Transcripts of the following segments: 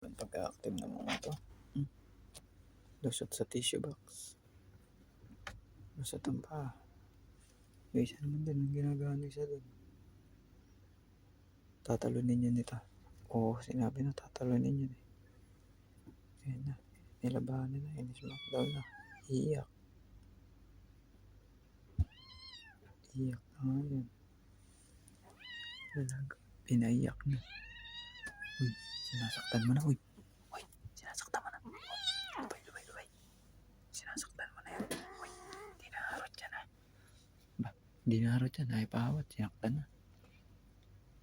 Pagka-active ng mga to. Lusot sa tissue box. Lusot ang paa. Yung isa naman din, ginagano isa dun. Tatalunin yun ito. Oo, sinabi na tatalunin yun eh. Ayan na. Nilabahan na. In-smackdown na. Iiyak. Iiyak na nga yun. Pinaiyak na. Uy, sinasaktan mo na. Uy, sinasaktan mo na. Lubay. Sinasaktan mo na yan. Uy, dinaharot yan ha. Ba, dinaharot yan. Ay pahawat. Sinaktan na.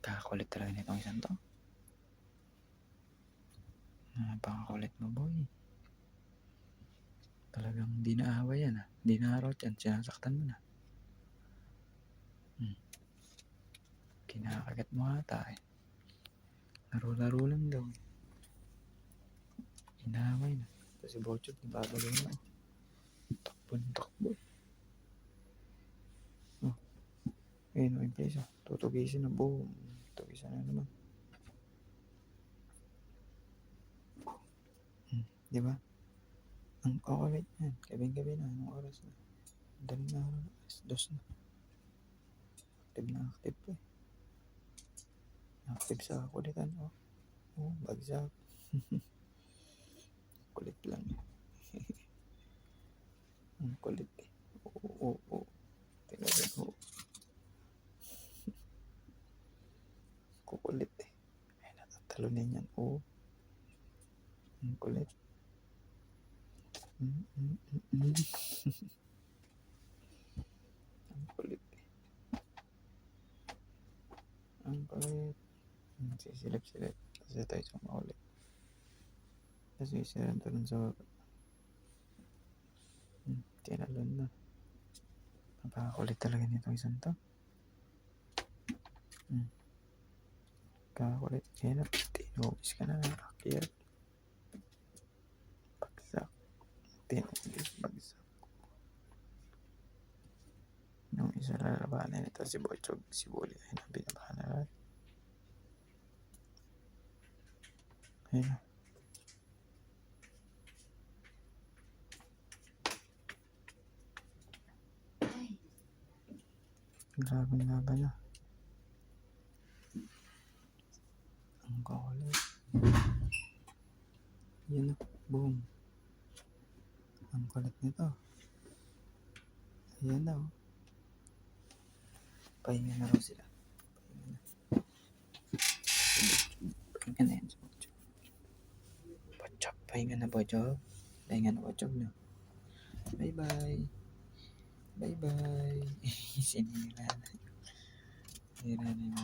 Kakakulit talaga nitong isang to. Napakakulit mo boy. Talagang di naawa yan ha. Dinaharot yan. Sinasaktan mo na. Kinakagat mo ata eh. Laro-laro lang daw. Inaway na. Ito si Bochok, nababalo na. Takbo. Oh. Ayun o, in place oh. Tutugisin na boom. Tutugisin na naman. Diba? Ang kukulit yan. Gabing-gabi na. Anong oras na? Dali na oras. 2 na. Active na active po eh. Active sa kulitan oh. Oh, bagsak. Kulit lang eh. Ang kulit eh. Oo. Tingnan mo. Kukulit eh. Ay, natatalunin yan. Oo. Ang kulit. Ang kulit eh. Ang kulit. Sisilip-silip. Kasi tayo sa maulit. Kasi siran to sa baba. Tinalon na. Napakakulit talaga nitong isang to. Kakakulit. Kaya na. Tinubis ka na. Akyat. Bagsak. Tinubis. Bagsak. Yung isa lalabanan nito si Bochog. Si Bully ay nabinabahan na lahat. Ayun. Grabe laban na. Ang kukulit. Yan na. Boom. Ang kulit nito. Ayan na oh. Pahinga na raw sila. Pahinga na yan. Bochog. Pahinga na Bochog. Pahinga na Bochog na. Bye-bye. Bye-bye. Sinira na.